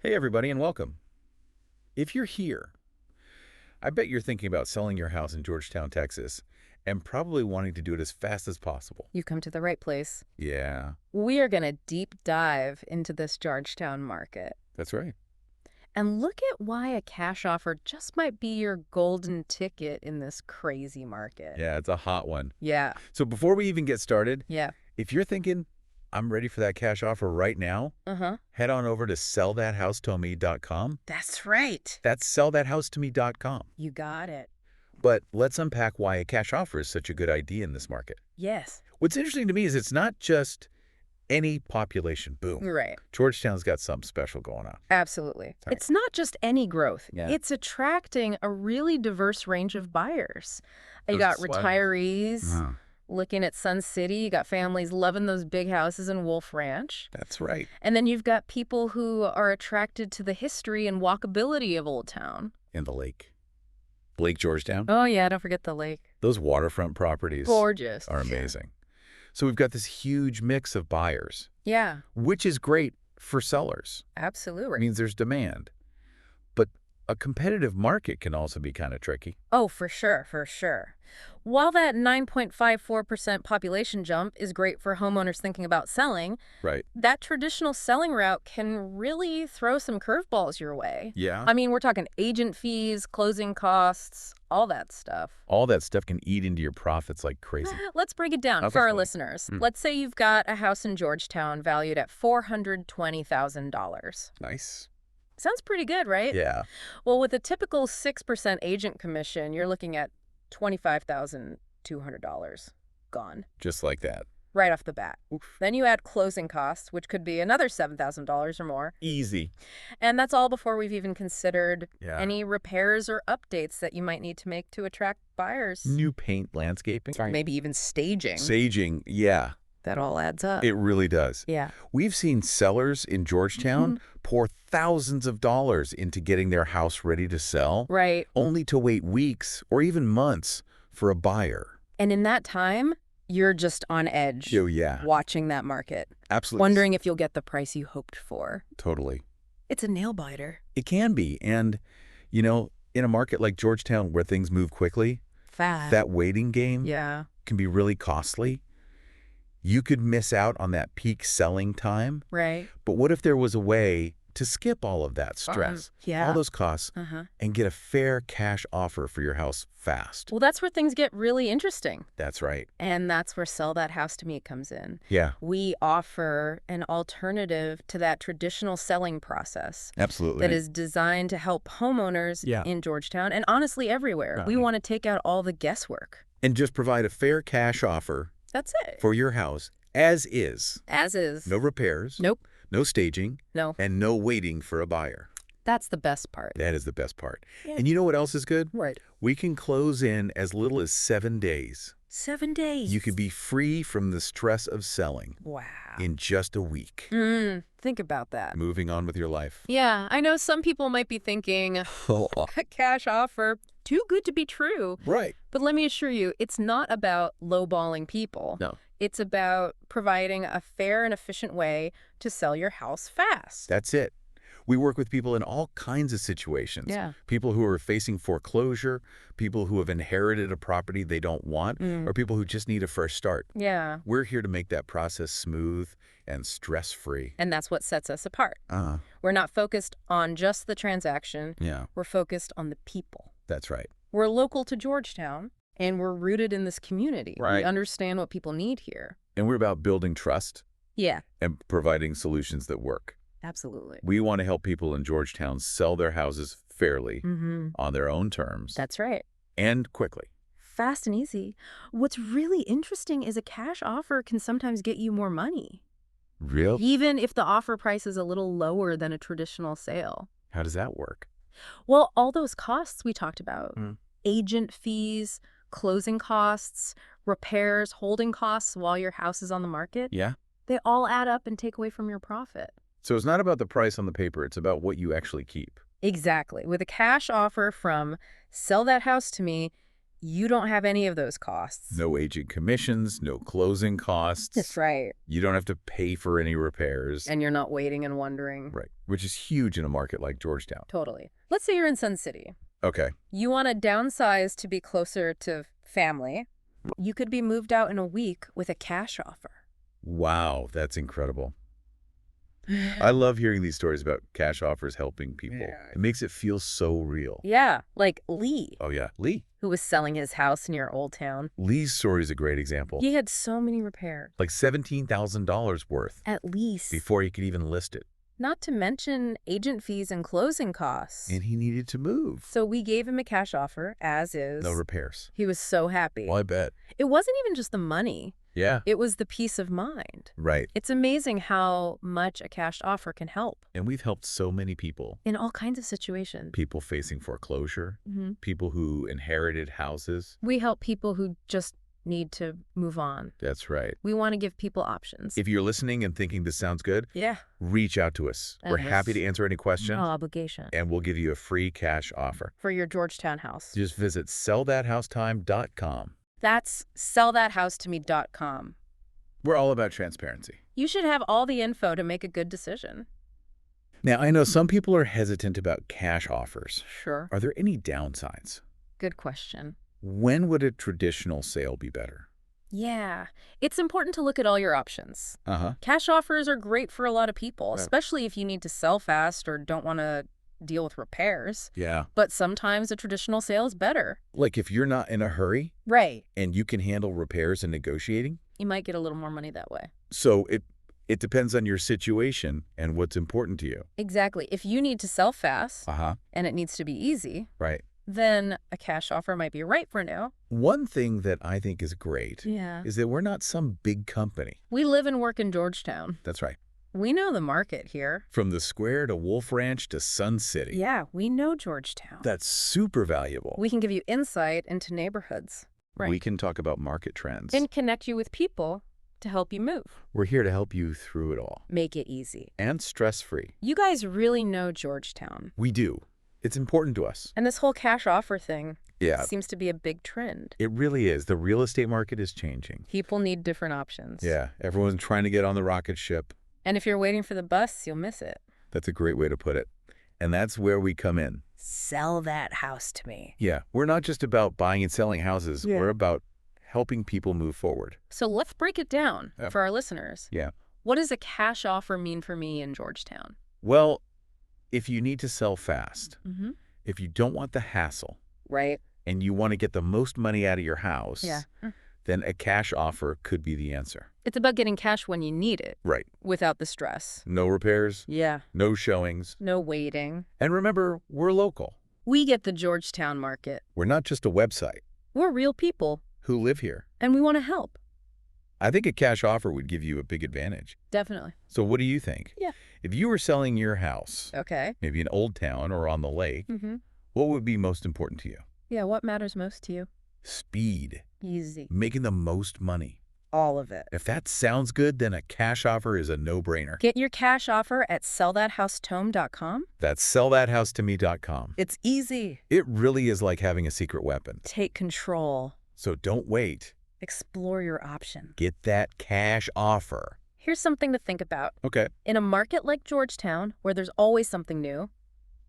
Hey everybody and welcome. If you're here, I bet you're thinking about selling your house in Georgetown, Texas, and probably wanting to do it as fast as possible. You come to the right place. Yeah, We are going to deep dive into this Georgetown market that's right. and look at why a cash offer just might be your golden ticket in this crazy market. Yeah, it's a hot one. Yeah, So before we even get started, yeah. if you're thinking, I'm ready for that cash offer right now, Uh-huh. head on over to sellthathousetome.com. That's right. That's sellthathousetome.com. You got it. But let's unpack why a cash offer is such a good idea in this market. Yes. What's interesting to me is it's not just any population boom. Right. Georgetown's got something special going on. Absolutely. Sorry. It's not just any growth. Yeah. It's attracting a really diverse range of buyers. You got That's why- retirees looking at Sun City. You got families loving those big houses in Wolf Ranch. That's right. And then you've got people who are attracted to the history and walkability of Old Town. And the lake. Lake Georgetown. Oh, yeah, don't forget the lake. Those waterfront properties Gorgeous. are amazing. So we've got this huge mix of buyers, Yeah, which is great for sellers. It absolutely. means there's demand. But a competitive market can also be kind of tricky. Oh, for sure, for sure. While that 9.54% population jump is great for homeowners thinking about selling, Right. that traditional selling route can really throw some curveballs your way. Yeah. I mean, we're talking agent fees, closing costs, all that stuff. All that stuff can eat into your profits like crazy. Let's break it down How's for that our going? listeners. Let's say you've got a house in Georgetown valued at $420,000. Nice. Sounds pretty good, right? Yeah. Well, with a typical 6% agent commission, you're looking at $25,200 gone Just like that. right off the bat. Oof. Then you add closing costs, which could be another $7,000 or more. Easy. And that's all before we've even considered Yeah. any repairs or updates that you might need to make to attract buyers. New paint, landscaping. Maybe even staging. Saging. Yeah, That all adds up. it really does. Yeah. We've seen sellers in Georgetown pour thousands of dollars into getting their house ready to sell, Right. only to wait weeks or even months for a buyer. And in that time, you're just on edge, Oh, yeah. watching that market, Absolutely. wondering if you'll get the price you hoped for. Totally. It's a nail biter. It can be. And, in a market like Georgetown where things move quickly, Fast. that waiting game Yeah. can be really costly. You could miss out on that peak selling time. Right. But what if there was a way to skip all of that stress, Yeah. all those costs, Uh-huh. and get a fair cash offer for your house fast? Well, that's where things get really interesting. That's right. And that's where Sell That House to Me comes in. Yeah, We offer an alternative to that traditional selling process absolutely. that is designed to help homeowners Yeah. in Georgetown and honestly everywhere. We Right. want to take out all the guesswork. And just provide a fair cash offer That's it. for your house as is. As is. No repairs, Nope. no staging, No. and no waiting for a buyer. That's the best part. That is the best part. Yeah. And you know what else is good? Right. We can close in as little as 7 days. 7 days. You could be free from the stress of selling Wow. in just a week. Think about that. Moving on with your life. Yeah, I know some people might be thinking, a cash offer, too good to be true. Right. But let me assure you, it's not about lowballing people. No. It's about providing a fair and efficient way to sell your house fast. That's it. We work with people in all kinds of situations. Yeah. People who are facing foreclosure, people who have inherited a property they don't want, or people who just need a fresh start. Yeah. We're here to make that process smooth and stress-free. And that's what sets us apart. We're not focused on just the transaction. Yeah, We're focused on the people. that's right. We're local to Georgetown, and we're rooted in this community. We Right. understand what people need here. And we're about building trust Yeah, and providing solutions that work. absolutely. We want to help people in Georgetown sell their houses fairly on their own terms That's right. and quickly. Fast and easy. What's really interesting is a cash offer can sometimes get you more money, Real? even if the offer price is a little lower than a traditional sale. How does that work? Well, all those costs we talked about, Mm. agent fees, closing costs, repairs, holding costs while your house is on the market, Yeah? they all add up and take away from your profit. So it's not about the price on the paper, it's about what you actually keep. Exactly. With a cash offer from Sell That House to Me, You don't have any of those costs. No agent commissions, no closing costs. That's right. You don't have to pay for any repairs. And you're not waiting and wondering. Right, which is huge in a market like Georgetown. Totally. Let's say you're in Sun City. Okay. You want to downsize to be closer to family. You could be moved out in a week with a cash offer. Wow, that's incredible. I love hearing these stories about cash offers helping people. Yeah. It makes it feel so real. Yeah, like Lee, Oh, yeah. Lee. who was selling his house near Old Town. Lee's story is a great example. He had so many repairs. Like $17,000 worth At least. before he could even list it. Not to mention agent fees and closing costs. And he needed to move. So we gave him a cash offer, as is. No repairs. He was so happy. Well, I bet. It wasn't even just the money. Yeah. It was the peace of mind. Right. It's amazing how much a cash offer can help And we've helped so many people. in all kinds of situations. People facing foreclosure, Mm-hmm. people who inherited houses. We help people who just need to move on. That's right. We want to give people options. If you're listening and thinking this sounds good, Yeah. reach out to us. We're And happy this- to answer any questions, No obligation. and we'll give you a free cash offer. For your Georgetown house. Just visit sellthathousetime.com. That's sellthathousetome.com. We're all about transparency. You should have all the info to make a good decision. Now, I know some people are hesitant about cash offers. Sure. Are there any downsides? Good question. When would a traditional sale be better? Yeah. It's important to look at all your options. Uh-huh. Cash offers are great for a lot of people, Yeah. especially if you need to sell fast or don't want to deal with repairs. Yeah. But sometimes a traditional sale is better. Like if you're not in a hurry Right. and you can handle repairs and negotiating. You might get a little more money that way. So it depends on your situation and what's important to you. Exactly. If you need to sell fast Uh-huh. and it needs to be easy, Right. then a cash offer might be right for now. One thing that I think is great Yeah. is that we're not some big company. We live and work in Georgetown. That's right. We know the market here. From the Square to Wolf Ranch to Sun City. Yeah, we know Georgetown. That's super valuable. We can give you insight into neighborhoods. Right. We can talk about market trends. And connect you with people to help you move. We're here to help you through it all. Make it easy. And stress-free. You guys really know Georgetown. We do. It's important to us. And this whole cash offer thing Yeah. seems to be a big trend. It really is. The real estate market is changing. People need different options. Yeah. Everyone's trying to get on the rocket ship. And if you're waiting for the bus, you'll miss it. That's a great way to put it. And that's where we come in. Sell that house to me. Yeah. We're not just about buying and selling houses. Yeah. We're about helping people move forward. So let's break it down Yeah. for our listeners. Yeah. What does a cash offer mean for me in Georgetown? Well, if you need to sell fast, Mm-hmm. if you don't want the hassle, Right. and you want to get the most money out of your house, Yeah. then a cash offer could be the answer. It's about getting cash when you need it Right. without the stress. No repairs, Yeah. no showings. No waiting. And remember, we're local. We get the Georgetown market. We're not just a website. We're real people, Who live here. and we want to help. I think a cash offer would give you a big advantage. Definitely. So what do you think? Yeah. If you were selling your house, Okay. maybe in Old Town or on the lake, Mm-hmm. what would be most important to you? Yeah, what matters most to you? Speed. Easy. Making the most money. All of it. If that sounds good, then a cash offer is a no-brainer. Get your cash offer at sellthathousetome.com. That's sellthathouse-to-me.com. It's easy. It really is like having a secret weapon. Take control. So don't wait. Explore your options. Get that cash offer. Here's something to think about. Okay. In a market like Georgetown, where there's always something new,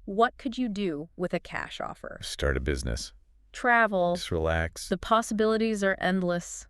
what could you do with a cash offer? Start a business. Travel. Just relax. The possibilities are endless.